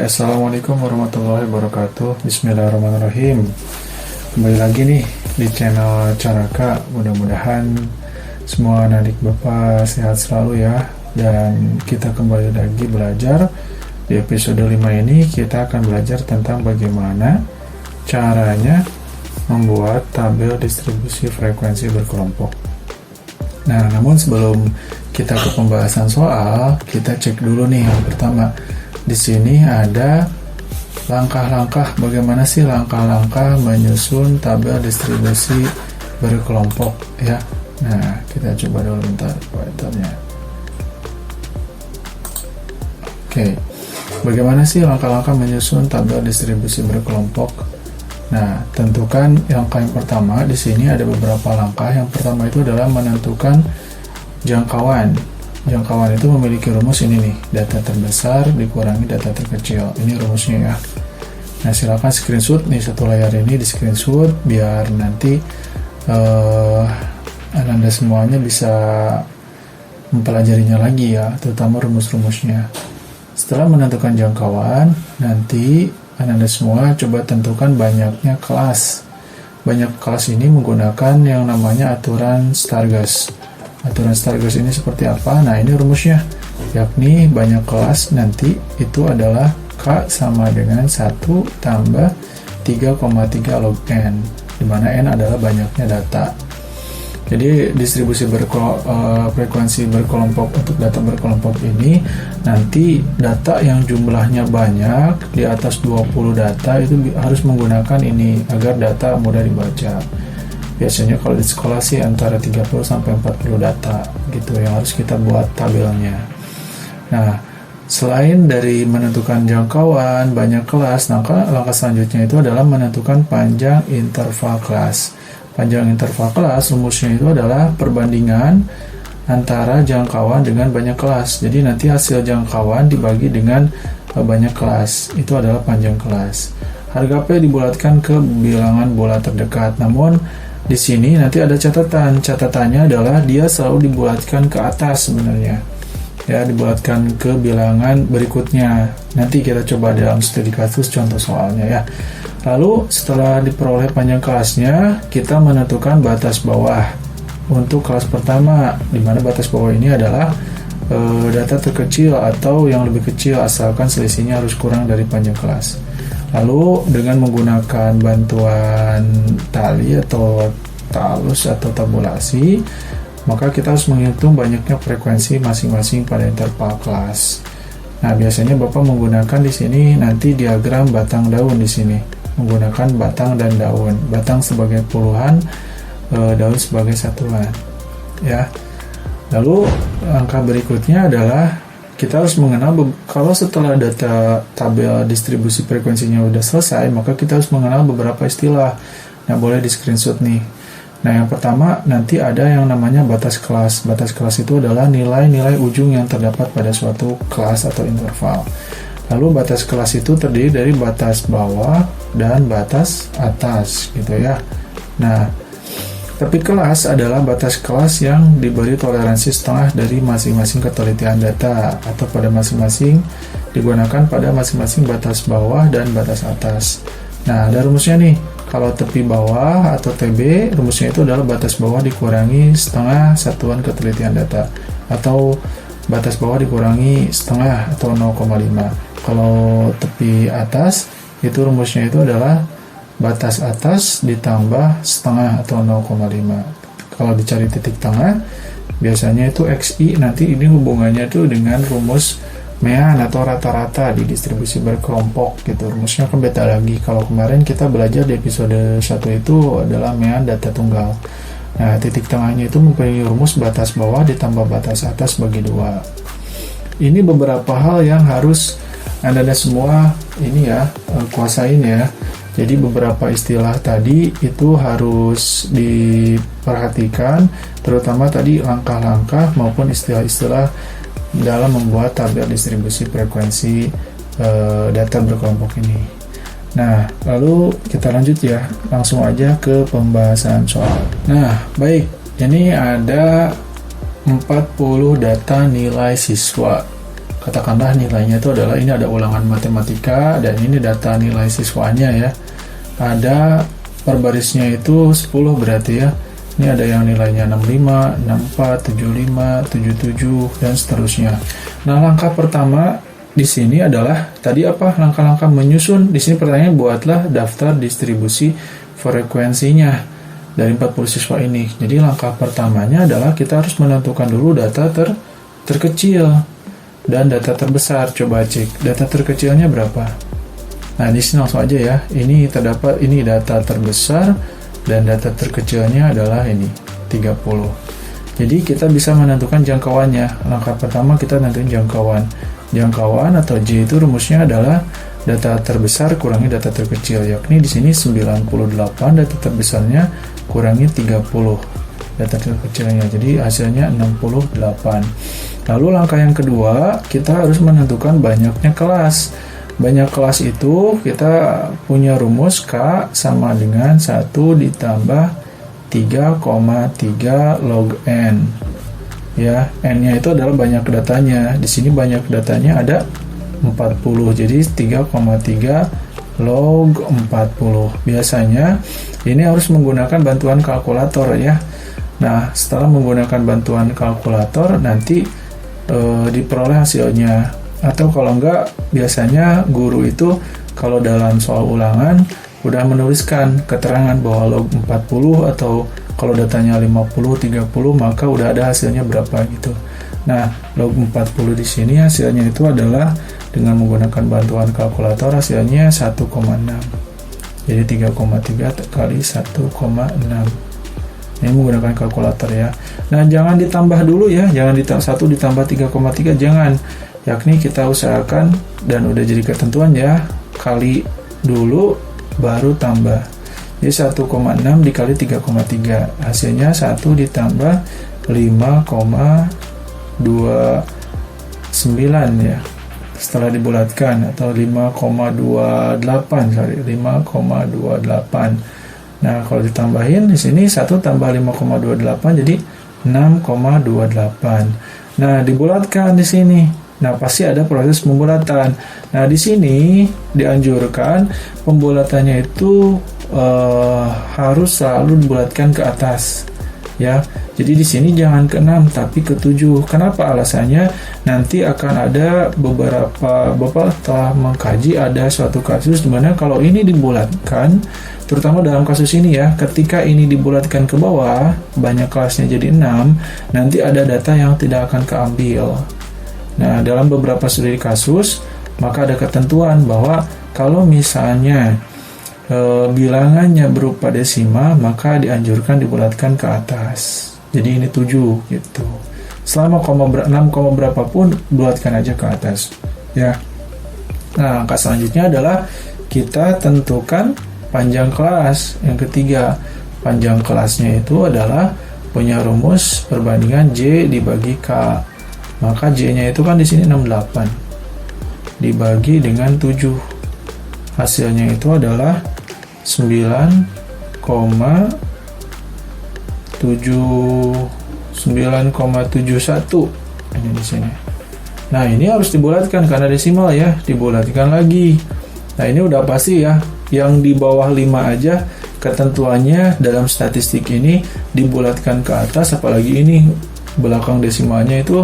Assalamualaikum warahmatullahi wabarakatuh. Bismillahirrahmanirrahim. Kembali lagi nih di channel Caraka. Mudah-mudahan semua adik Bapak sehat selalu ya. Dan kita kembali lagi belajar. Di episode 5 ini kita akan belajar tentang bagaimana caranya membuat tabel distribusi frekuensi berkelompok. Nah, namun sebelum kita ke pembahasan soal, kita cek dulu nih yang pertama. Di sini ada langkah-langkah, bagaimana sih langkah-langkah menyusun tabel distribusi berkelompok ya. Nah, kita coba dulu bentar pointernya. Oke. Bagaimana sih langkah-langkah menyusun tabel distribusi berkelompok? Nah, tentukan langkah yang pertama. Di sini ada beberapa langkah. Yang pertama itu adalah menentukan jangkauan. Jangkauan itu memiliki rumus ini nih, data terbesar dikurangi data terkecil. Ini rumusnya ya. Nah, silakan screenshot nih satu layar ini, di screenshot biar nanti Anda semuanya bisa mempelajarinya lagi ya, terutama rumus-rumusnya. Setelah menentukan jangkauan, nanti Anda semua coba tentukan banyaknya kelas. Banyak kelas ini menggunakan yang namanya aturan Stargauss. Aturan Stargauss ini seperti apa? Nah, ini rumusnya, yakni banyak kelas nanti itu adalah K sama dengan 1 tambah 3,3 log N, di mana N adalah banyaknya data. Jadi distribusi frekuensi berkelompok untuk data berkelompok ini, nanti data yang jumlahnya banyak, di atas 20 data itu harus menggunakan ini agar data mudah dibaca. Biasanya kalau di sekolah sih antara 30 sampai 40 data gitu yang harus kita buat tabelnya. Nah, selain dari menentukan jangkauan, banyak kelas, langkah selanjutnya itu adalah menentukan panjang interval kelas. Panjang interval kelas rumusnya itu adalah perbandingan antara jangkauan dengan banyak kelas. Jadi nanti hasil jangkauan dibagi dengan banyak kelas. Itu adalah panjang kelas. Harga P dibulatkan ke bilangan bola terdekat. Namun di sini nanti ada catatan. Catatannya adalah dia selalu dibulatkan ke atas sebenarnya. Ya, dibulatkan ke bilangan berikutnya. Nanti kita coba dalam studi kasus contoh soalnya ya. Lalu setelah diperoleh panjang kelasnya, kita menentukan batas bawah untuk kelas pertama, di mana batas bawah ini adalah data terkecil atau yang lebih kecil asalkan selisihnya harus kurang dari panjang kelas. Lalu dengan menggunakan bantuan tali atau talus atau tabulasi, maka kita harus menghitung banyaknya frekuensi masing-masing pada interval kelas. Nah, biasanya Bapak menggunakan di sini nanti diagram batang daun di sini, menggunakan batang dan daun. Batang sebagai puluhan, daun sebagai satuan. Ya. Lalu langkah berikutnya adalah kita harus mengenal, kalau setelah data tabel distribusi frekuensinya udah selesai, maka kita harus mengenal beberapa istilah. Nah, boleh di screenshot nih. Nah, yang pertama nanti ada yang namanya batas kelas. Batas kelas itu adalah nilai-nilai ujung yang terdapat pada suatu kelas atau interval. Lalu batas kelas itu terdiri dari batas bawah dan batas atas gitu ya. Nah, tapi kelas adalah batas kelas yang diberi toleransi setengah dari masing-masing ketelitian data atau pada masing-masing digunakan pada masing-masing batas bawah dan batas atas. Nah, ada rumusnya nih. Kalau tepi bawah atau TB, rumusnya itu adalah batas bawah dikurangi setengah satuan ketelitian data atau batas bawah dikurangi setengah atau 0,5. Kalau tepi atas, itu rumusnya itu adalah batas atas ditambah setengah atau 0,5. Kalau dicari titik tengah, biasanya itu XI, nanti ini hubungannya itu dengan rumus mean atau rata-rata di distribusi berkelompok gitu. Rumusnya kan beda lagi. Kalau kemarin kita belajar di episode 1 itu adalah mean data tunggal. Nah, titik tengahnya itu mempunyai rumus batas bawah ditambah batas atas bagi 2. Ini beberapa hal yang harus Anda semua ini ya kuasain ya. Jadi beberapa istilah tadi itu harus diperhatikan, terutama tadi langkah-langkah maupun istilah-istilah dalam membuat tabel distribusi frekuensi data berkelompok ini. Nah, lalu kita lanjut ya, langsung aja ke pembahasan soal. Nah, baik, ini ada 40 data nilai siswa. katakanlah nilainya itu adalah, ini ada ulangan matematika dan ini data nilai siswanya ya, ada per barisnya itu 10 berarti ya. Ini ada yang nilainya 65, 64, 75, 77 dan seterusnya. Nah, langkah pertama di sini adalah tadi apa? Langkah-langkah menyusun. Di sini pertanyaannya, buatlah daftar distribusi frekuensinya dari 40 siswa ini. Jadi langkah pertamanya adalah kita harus menentukan dulu data terkecil dan data terbesar. Coba cek data terkecilnya berapa. Nah, di sini langsung aja ya. Ini terdapat, ini data terbesar dan data terkecilnya adalah ini 30. Jadi kita bisa menentukan jangkauannya. Langkah pertama kita nentuin jangkauan. Jangkauan atau J itu rumusnya adalah data terbesar kurangi data terkecil, yakni di sini 98 data terbesarnya kurangi 30 data terkecilnya, jadi hasilnya 68. Lalu langkah yang kedua, kita harus menentukan banyaknya kelas. Banyak kelas itu kita punya rumus K sama dengan 1 ditambah 3,3 log N. Ya, N-nya itu adalah banyak datanya. Di sini banyak datanya ada 40. Jadi 3,3 log 40. Biasanya ini harus menggunakan bantuan kalkulator ya. Nah, setelah menggunakan bantuan kalkulator nanti diperoleh hasilnya. Atau kalau enggak, biasanya guru itu kalau dalam soal ulangan udah menuliskan keterangan bahwa log 40 atau kalau datanya 50, 30 maka udah ada hasilnya berapa gitu. Nah, log 40 di sini hasilnya itu adalah dengan menggunakan bantuan kalkulator hasilnya 1,6. Jadi 3,3 kali 1,6. Ini menggunakan kalkulator ya. Nah, jangan ditambah dulu ya, jangan 1 ditambah 3,3 jangan. Yakni kita usahakan dan udah jadi ketentuan ya, kali dulu baru tambah. Jadi 1,6 dikali 3,3 hasilnya 1 ditambah 5,29 ya. Setelah dibulatkan atau 5,28 sorry 5,28. Nah, kalau ditambahin di sini 1 tambah 5,28 jadi 6,28. Nah, dibulatkan di sini. Nah, pasti ada proses pembulatan. Nah, di sini dianjurkan pembulatannya itu harus selalu dibulatkan ke atas. Ya, jadi di sini jangan ke 6 tapi ke 7. Kenapa alasannya? Nanti akan ada beberapa, Bapak telah mengkaji ada suatu kasus di mana kalau ini dibulatkan, terutama dalam kasus ini ya, ketika ini dibulatkan ke bawah, banyak kelasnya jadi 6, nanti ada data yang tidak akan keambil. Nah, dalam beberapa studi kasus, maka ada ketentuan bahwa kalau misalnya bilangannya berupa desima, maka dianjurkan dibulatkan ke atas. Jadi ini 7 gitu. Selama 6, berapapun bulatkan aja ke atas ya. Nah, angka selanjutnya adalah kita tentukan panjang kelas. Yang ketiga, panjang kelasnya itu adalah punya rumus perbandingan J dibagi K. Maka J-nya itu kan di sini 68 dibagi dengan 7. Hasilnya itu adalah 9,71 ini di sini. Nah, ini harus dibulatkan karena desimal ya, dibulatkan lagi. Nah, ini udah pasti ya, yang di bawah 5 aja ketentuannya dalam statistik ini dibulatkan ke atas, apalagi ini belakang desimalnya itu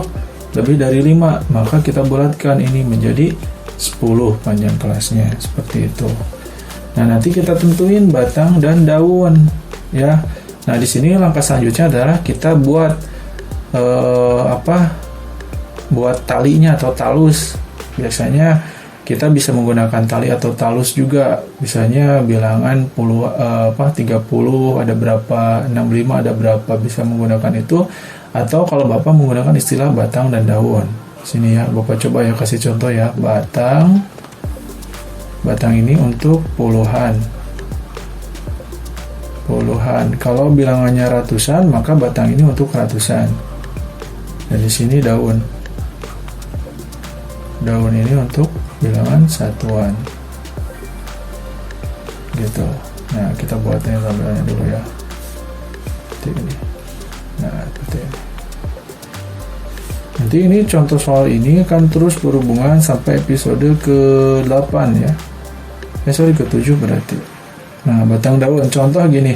lebih dari 5, maka kita bulatkan ini menjadi 10 panjang kelasnya, seperti itu. Nah, nanti kita tentuin batang dan daun ya. Nah, di sini langkah selanjutnya adalah kita buat buat talinya atau talus. Biasanya kita bisa menggunakan tali atau talus juga. Misalnya bilangan 30 ada berapa, 65 ada berapa, bisa menggunakan itu. Atau kalau Bapak menggunakan istilah batang dan daun. Sini ya, Bapak coba ya kasih contoh ya. Batang ini untuk puluhan. Kalau bilangannya ratusan, maka batang ini untuk ratusan. Dan di sini daun. Daun ini untuk bilangan satuan. Gitu. Nah, kita buatnya tabelannya dulu ya. Seperti ini. Nah, seperti ini. Nanti ini contoh soal ini akan terus berhubungan sampai episode ke-8 ya. Ke-7 berarti. Nah, batang daun. Contoh gini.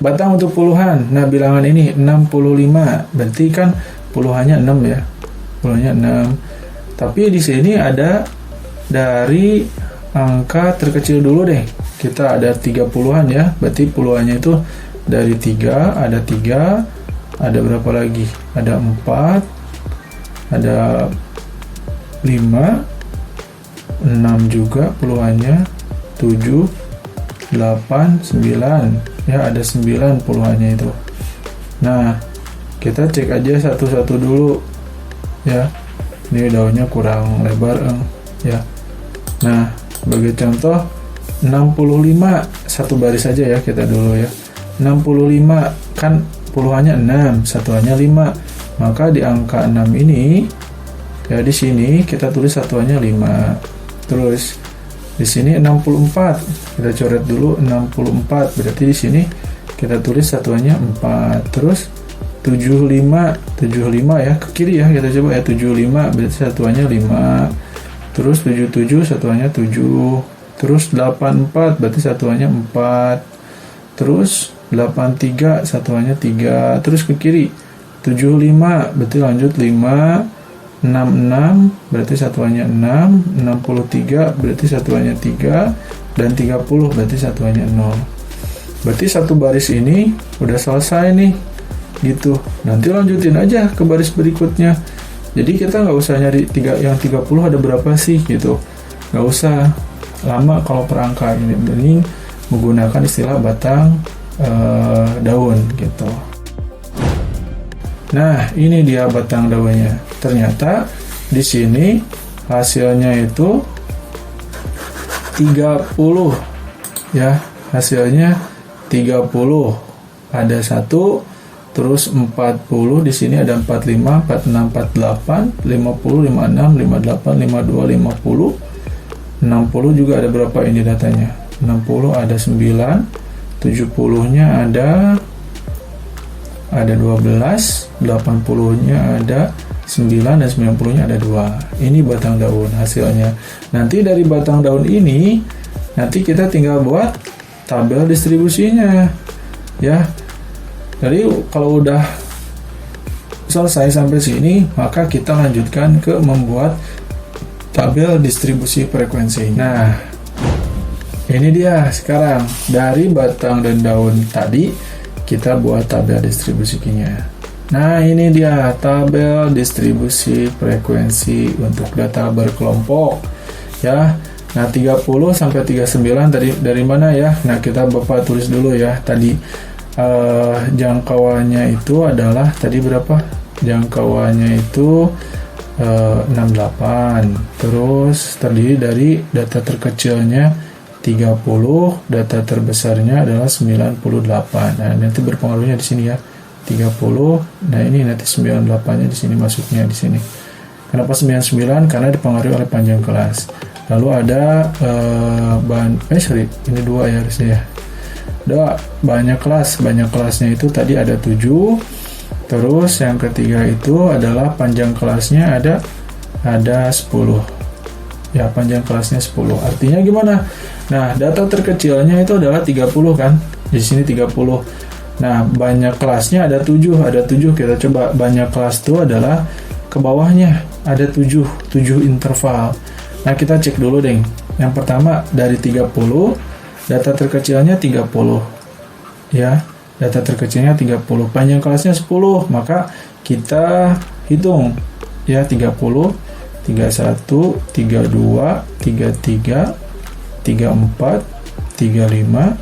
Batang untuk puluhan. Nah, bilangan ini 65. Berarti kan puluhannya 6 ya. Puluhannya 6. Tapi di sini ada dari angka terkecil dulu deh. Kita ada 30-an ya. Berarti puluhannya itu dari 3, ada 3, ada berapa lagi? Ada 4, ada 5, 6 juga puluhannya, 7, 8, 9. Ya, ada 9 puluhannya itu. Nah, kita cek aja satu-satu dulu. Ya. Ini daunnya kurang lebar, ya. Nah, sebagai contoh 65, satu baris saja ya kita dulu ya. 65 kan puluhannya 6, satuannya 5. Maka di angka 6 ini ya di sini kita tulis satuannya 5. Terus di sini 64. Kita coret dulu 64. Berarti di sini kita tulis satuannya 4. Terus 75 ya ke kiri ya, kita coba ya. 75 berarti satuannya 5. Terus 77 satuannya 7. Terus 84 berarti satuannya 4. Terus 83 satuannya 3. Terus ke kiri 75 berarti lanjut 5. 66 berarti satuannya 6. 63 berarti satuannya 3. Dan 30 berarti satuannya 0. Berarti satu baris ini udah selesai nih gitu. Nanti lanjutin aja ke baris berikutnya. Jadi kita nggak usah nyari yang 30 ada berapa sih gitu, nggak usah lama kalau perangkat. Ini mending menggunakan istilah batang daun gitu. Nah, ini dia batang daunnya. Ternyata di sini hasilnya itu 30 ya, hasilnya 30. Ada 1, terus 40, di sini ada 45, 46, 48, 50, 56, 58, 52, 50. 60 juga ada berapa ini datanya? 60 ada 9, 70-nya ada 12, 80-nya ada 9, dan 90-nya ada 2. Ini batang daun hasilnya. Nanti dari batang daun ini nanti kita tinggal buat tabel distribusinya ya. Jadi kalau udah selesai sampai sini, maka kita lanjutkan ke membuat tabel distribusi frekuensi. Nah, ini dia sekarang dari batang dan daun tadi kita buat tabel distribusinya. Nah, ini dia tabel distribusi frekuensi untuk data berkelompok ya. Nah, 30 sampai 39 dari mana ya? Nah, kita Bapak tulis dulu ya. Tadi jangkauannya itu adalah tadi berapa? Jangkauannya itu 68. Terus terdiri dari data terkecilnya 30, data terbesarnya adalah 98. Nah, nanti berpengaruhnya di sini ya. 30. Nah, ini nanti 98-nya di sini masuknya di sini. Kenapa 99? Karena dipengaruhi oleh panjang kelas. Lalu ada ini 2 ya harusnya ya. Banyak kelasnya itu tadi ada 7. Terus yang ketiga itu adalah panjang kelasnya ada 10 ya, panjang kelasnya 10. Artinya gimana? Nah, data terkecilnya itu adalah 30 kan, di sini 30. Nah, banyak kelasnya ada 7 kita coba. Banyak kelas itu adalah ke bawahnya ada 7 interval. Nah, kita cek dulu deh. Yang pertama dari 30, data terkecilnya 30 ya, data terkecilnya 30, panjang kelasnya 10, maka kita hitung ya 30, 31, 32, 33, 34, 35,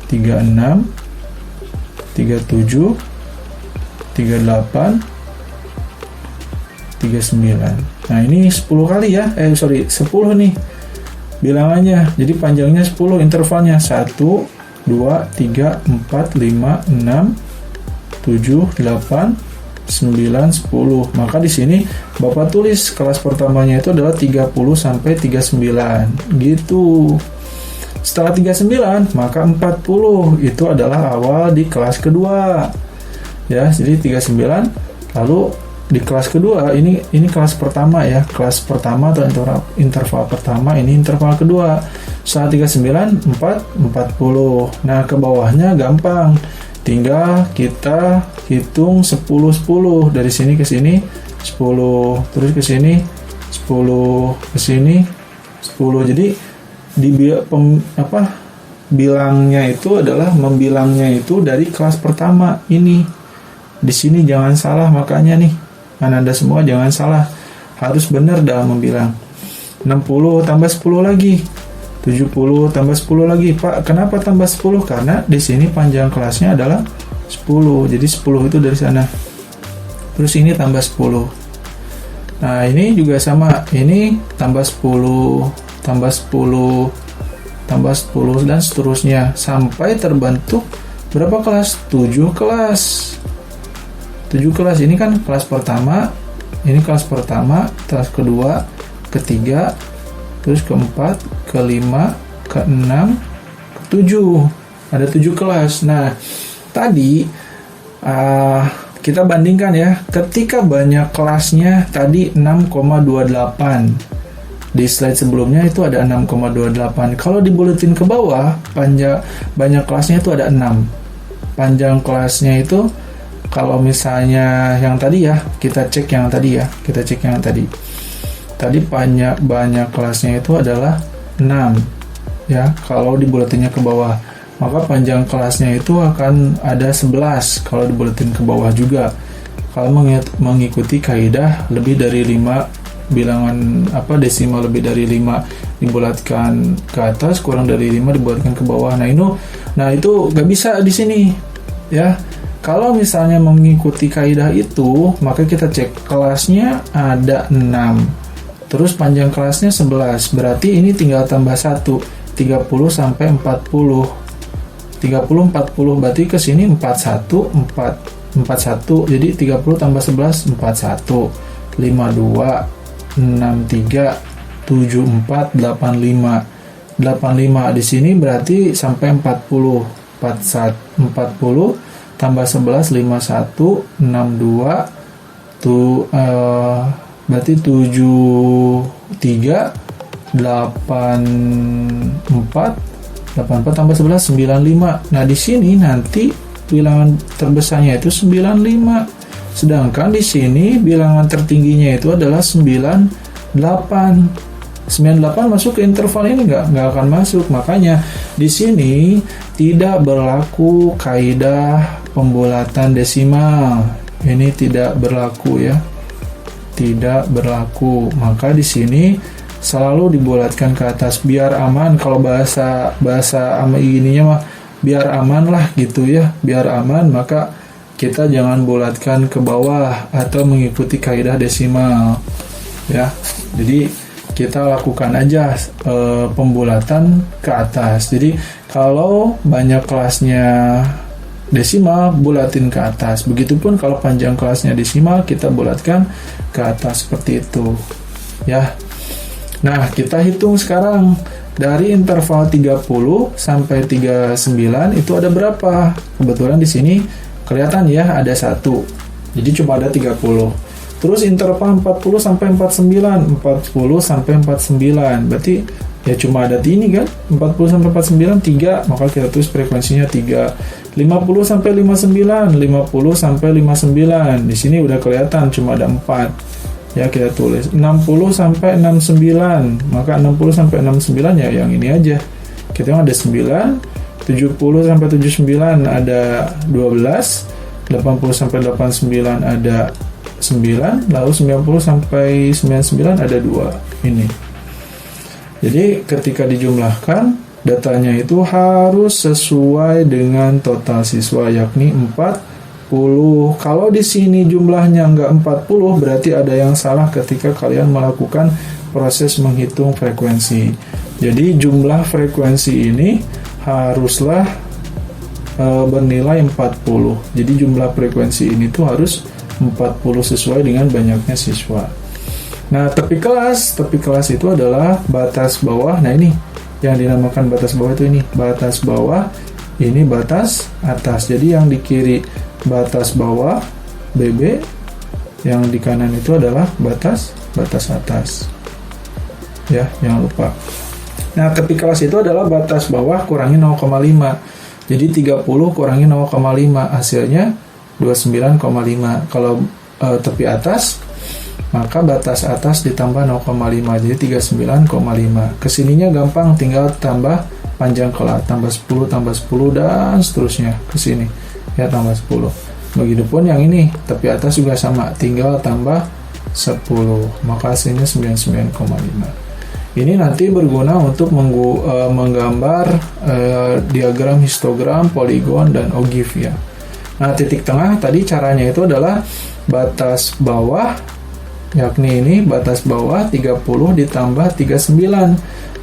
36, 37, 38, 39. Nah, ini 10 kali ya, 10 nih bilangannya. Jadi panjangnya 10, intervalnya 1, 2, 3, 4, 5, 6, 7, 8, 9, 10. Maka di sini Bapak tulis kelas pertamanya itu adalah 30 sampai 39 gitu. Setelah 39, maka 40 itu adalah awal di kelas kedua. Ya, jadi 39 lalu di kelas kedua, ini kelas pertama ya, kelas pertama atau interval pertama, ini interval kedua. Setelah 39, 40. Nah, ke bawahnya gampang. Tinggal kita hitung 10 dari sini ke sini 10, terus ke sini 10, ke sini 10. Jadi bilangnya itu adalah membilangnya itu dari kelas pertama ini. Di sini jangan salah, makanya nih Anda semua jangan salah, harus benar dalam membilang. 60 tambah 10 lagi, 70 tambah 10 lagi. Pak, kenapa tambah 10? Karena di sini panjang kelasnya adalah 10. Jadi 10 itu dari sana. Terus ini tambah 10. Nah, ini juga sama. Ini tambah 10, tambah 10, tambah 10 dan seterusnya sampai terbentuk berapa kelas? 7 kelas. 7 kelas. Ini kan kelas pertama, ini kelas pertama, kelas kedua, ketiga, terus keempat, kelima, keenam, ketujuh. Ada 7 kelas. Nah, tadi kita bandingkan ya, ketika banyak kelasnya tadi 6,28. Di slide sebelumnya itu ada 6,28. Kalau dibuletin ke bawah, banyak kelasnya itu ada 6. Panjang kelasnya itu, kalau misalnya yang tadi ya, kita cek yang tadi ya, tadi banyak kelasnya itu adalah 6 ya. Kalau dibuletinnya ke bawah, maka panjang kelasnya itu akan ada 11 kalau dibuletin ke bawah juga. Kalau mengikuti kaidah lebih dari 5, bilangan desimal lebih dari 5 dibulatkan ke atas, kurang dari 5 dibulatkan ke bawah. Nah itu nggak bisa di sini ya. Kalau misalnya mengikuti kaidah itu, maka kita cek kelasnya ada 6, terus panjang kelasnya 11, berarti ini tinggal tambah 1, 30 sampai 40. 30, 40, berarti ke sini 41, jadi 30 tambah 11, 41, 52, 63, 74, 85. 85 di sini berarti sampai 40. 40 tambah 11, 51, 62, berarti 73, 84 tambah 11, 95. Nah, di sini nanti bilangan terbesarnya itu 95. Sedangkan di sini bilangan tertingginya itu adalah 98. 98 masuk ke interval ini nggak akan masuk. Makanya di sini tidak berlaku kaidah pembulatan desimal. Ini tidak berlaku ya. Tidak berlaku. Maka di sini selalu dibulatkan ke atas biar aman. Kalau bahasa ininya mah biar aman lah gitu ya. Biar aman, maka kita jangan bulatkan ke bawah atau mengikuti kaidah desimal ya. Jadi kita lakukan aja pembulatan ke atas. Jadi kalau banyak kelasnya desimal, bulatin ke atas. Begitupun kalau panjang kelasnya desimal, kita bulatkan ke atas seperti itu ya. Nah, kita hitung sekarang dari interval 30 sampai 39 itu ada berapa? Kebetulan di sini kelihatan ya ada 1. Jadi cuma ada 30. Terus interval 40 sampai 49, 40 sampai 49. Berarti ya cuma ada ini kan, 40 sampai 49 3, maka kita tulis frekuensinya 3. 50 sampai 59, 50 sampai 59. Di sini udah kelihatan cuma ada 4. Ya, kita tulis 60 sampai 69. Maka 60 sampai 69 ya yang ini aja. Kita ada 9, 70 sampai 79 ada 12, 80 sampai 89 ada 9, lalu 90 sampai 99 ada 2 ini. Jadi ketika dijumlahkan datanya itu harus sesuai dengan total siswa, yakni 40. Kalau di sini jumlahnya nggak 40, berarti ada yang salah ketika kalian melakukan proses menghitung frekuensi. Jadi jumlah frekuensi ini haruslah bernilai 40. Jadi jumlah frekuensi ini tuh harus 40 sesuai dengan banyaknya siswa. Nah, tepi kelas itu adalah batas bawah. Nah, ini yang dinamakan batas bawah itu ini. Batas bawah, ini batas atas. Jadi yang di kiri batas bawah BB, Yang di kanan itu adalah batas atas. Ya, jangan lupa. Nah, tepi kelas itu adalah batas bawah kurangi 0,5. Jadi 30 kurangi 0,5 hasilnya 29,5. Kalau tepi atas, maka batas atas ditambah 0,5 jadi 39,5. Kesininya gampang, tinggal tambah panjang kelas, tambah 10 dan seterusnya ke sini. Ya, tambah 10. Begitupun yang ini, tepi atas juga sama, tinggal tambah 10. Maka hasilnya 99,5. Ini nanti berguna untuk menggambar diagram histogram, poligon, dan ogive ya. Nah, titik tengah tadi caranya itu adalah batas bawah, yakni ini batas bawah 30 ditambah 39,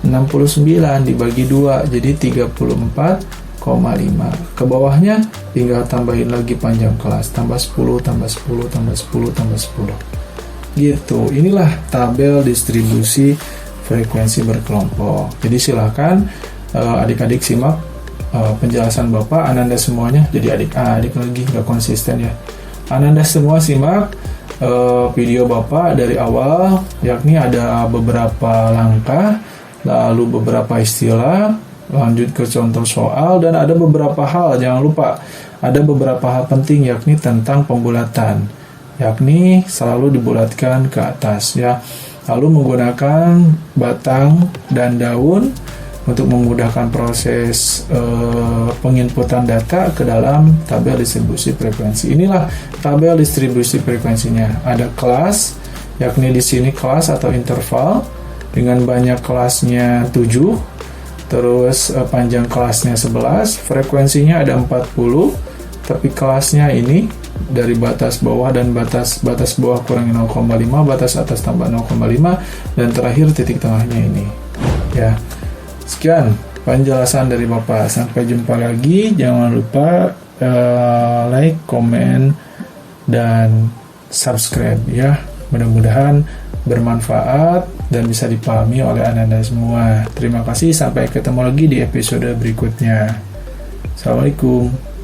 69 dibagi 2, jadi 34,5. Ke bawahnya tinggal tambahin lagi panjang kelas, tambah 10, tambah 10, tambah 10, tambah 10. Gitu, inilah tabel distribusi frekuensi berkelompok. Jadi silakan adik-adik simak penjelasan Bapak, Ananda semuanya. Jadi adik lagi nggak konsisten ya. Ananda semua simak video Bapak dari awal, yakni ada beberapa langkah, lalu beberapa istilah, lanjut ke contoh soal, dan ada beberapa hal, jangan lupa ada beberapa hal penting, yakni tentang pembulatan, yakni selalu dibulatkan ke atas ya. Lalu menggunakan batang dan daun untuk memudahkan proses penginputan data ke dalam tabel distribusi frekuensi. Inilah tabel distribusi frekuensinya. Ada kelas, yakni di sini kelas atau interval dengan banyak kelasnya 7, terus panjang kelasnya 11, frekuensinya ada 40, tapi kelasnya ini dari batas bawah dan batas bawah kurangi 0,5, batas atas tambah 0,5, dan terakhir titik tengahnya ini ya. Sekian penjelasan dari Bapak, sampai jumpa lagi. Jangan lupa like, komen, dan subscribe ya. Mudah-mudahan bermanfaat dan bisa dipahami oleh Ananda semua. Terima kasih, sampai ketemu lagi di episode berikutnya. Assalamualaikum.